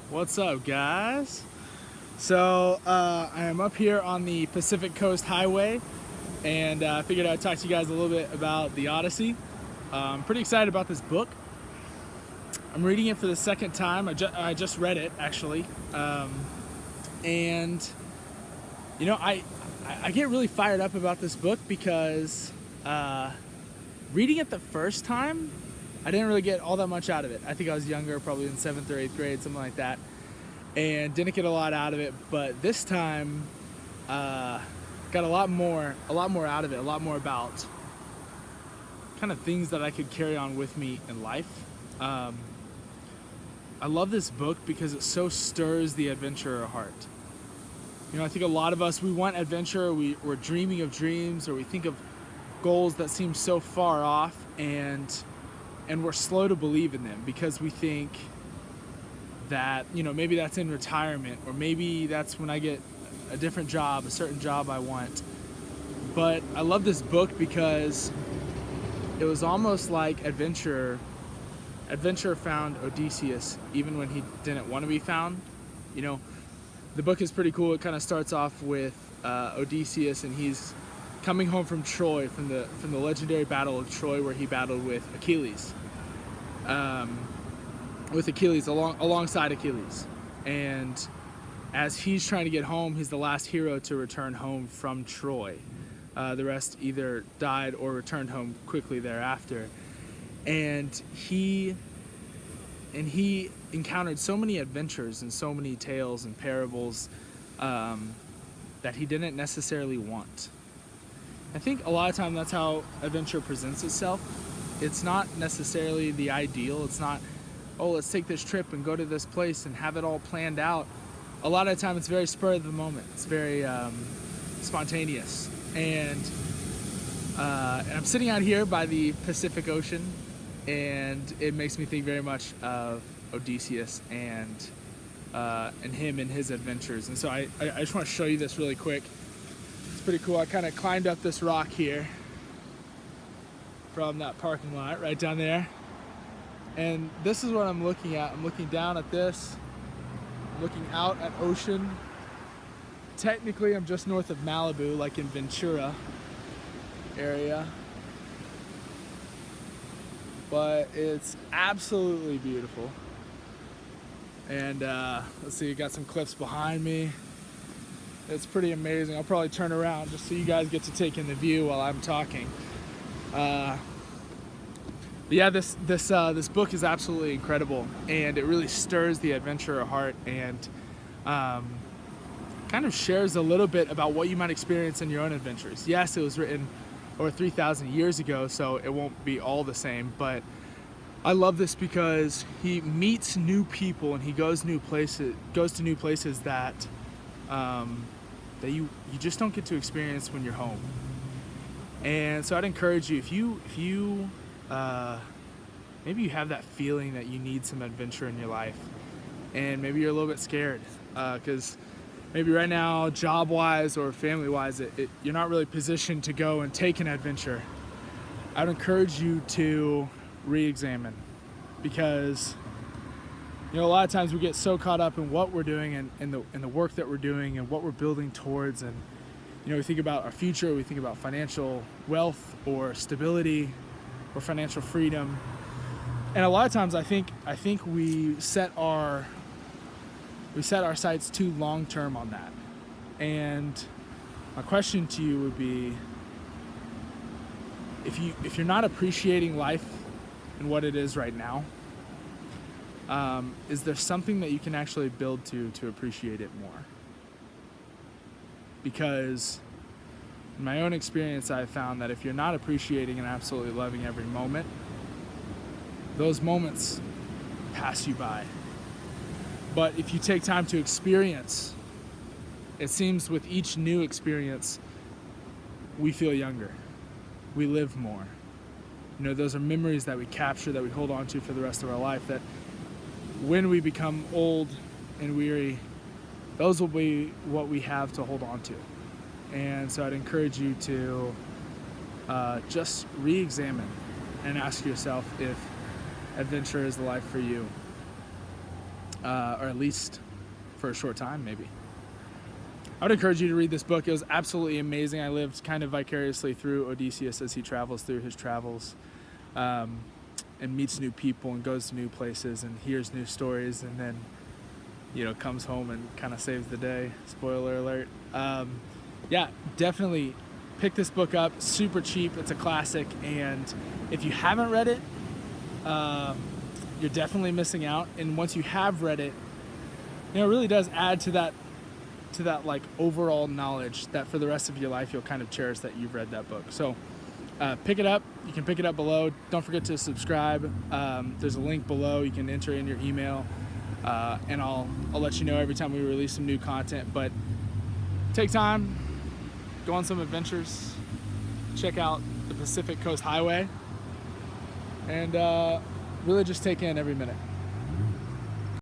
What's up, guys? I am up here on the Pacific Coast Highway, and I figured I'd talk to you guys a little bit about the Odyssey. I'm pretty excited about this book. I'm reading it for the second time. I just read it, actually. And, you know, I get really fired up about this book because reading it the first time, I didn't really get all that much out of it. I think I was younger, probably in 7th or 8th grade, something like that, and didn't get a lot out of it. But this time, got a lot more out of it. A lot more about kind of things that I could carry on with me in life. I love this book because it so stirs the adventurer heart. You know, I think a lot of us, we want adventure, we're dreaming of dreams, or we think of goals that seem so far off, and we're slow to believe in them because we think that, you know, maybe that's in retirement, or maybe that's when I get a different job, a certain job I want. But I love this book because it was almost like adventure found Odysseus even when he didn't want to be found. You know, the book is pretty cool. It kind of starts off with Odysseus, and he's coming home from Troy, from the legendary battle of Troy, where he battled with Achilles. Alongside Achilles. And as he's trying to get home, he's the last hero to return home from Troy. The rest either died or returned home quickly thereafter. And he encountered so many adventures and so many tales and parables that he didn't necessarily want. I think a lot of time that's how adventure presents itself. It's not necessarily the ideal. It's not, oh, let's take this trip and go to this place and have it all planned out. A lot of the time it's very spur of the moment. It's very spontaneous. And I'm sitting out here by the Pacific Ocean, and it makes me think very much of Odysseus and him and his adventures. And so I just want to show you this really quick. It's pretty cool. I kind of climbed up this rock here from that parking lot right down there, and this is what I'm looking at. I'm looking down at this, looking out at ocean. Technically I'm just north of Malibu, like in Ventura area, but it's absolutely beautiful. And let's see, you got some cliffs behind me. It's pretty amazing. I'll probably turn around just so you guys get to take in the view while I'm talking. But yeah, this book is absolutely incredible, and it really stirs the adventurer heart, and kind of shares a little bit about what you might experience in your own adventures. Yes, it was written over 3,000 years ago, so it won't be all the same, but I love this because he meets new people, and he goes to new places that that you just don't get to experience when you're home. And so I'd encourage you, if you maybe you have that feeling that you need some adventure in your life, and maybe you're a little bit scared because maybe right now, job-wise or family-wise, you're not really positioned to go and take an adventure. I'd encourage you to re-examine, because you know, a lot of times we get so caught up in what we're doing and in the work that we're doing and what we're building towards, and you know, we think about our future, we think about financial wealth or stability or financial freedom, and a lot of times I think we set our sights too long term on that. And my question to you would be, if you're not appreciating life and what it is right now, is there something that you can actually build to appreciate it more? Because in my own experience, I've found that if you're not appreciating and absolutely loving every moment, those moments pass you by. But if you take time to experience, it seems with each new experience, we feel younger. We live more. You know, those are memories that we capture, that we hold on to for the rest of our life, that when we become old and weary, those will be what we have to hold on to. And so I'd encourage you to just re-examine and ask yourself if adventure is the life for you. or at least for a short time, maybe. I would encourage you to read this book. It was absolutely amazing. I lived kind of vicariously through Odysseus as he travels through his travels, and meets new people and goes to new places and hears new stories, and then, you know, comes home and kind of saves the day. Spoiler alert. Yeah, definitely pick this book up. Super cheap. It's a classic, and if you haven't read it, you're definitely missing out. And once you have read it, you know, it really does add to that like overall knowledge that for the rest of your life you'll kind of cherish that you've read that book. So pick it up. You can pick it up below. Don't forget to subscribe. There's a link below. You can enter in your email, and I'll let you know every time we release some new content. But take time, go on some adventures, check out the Pacific Coast Highway, and really just take in every minute.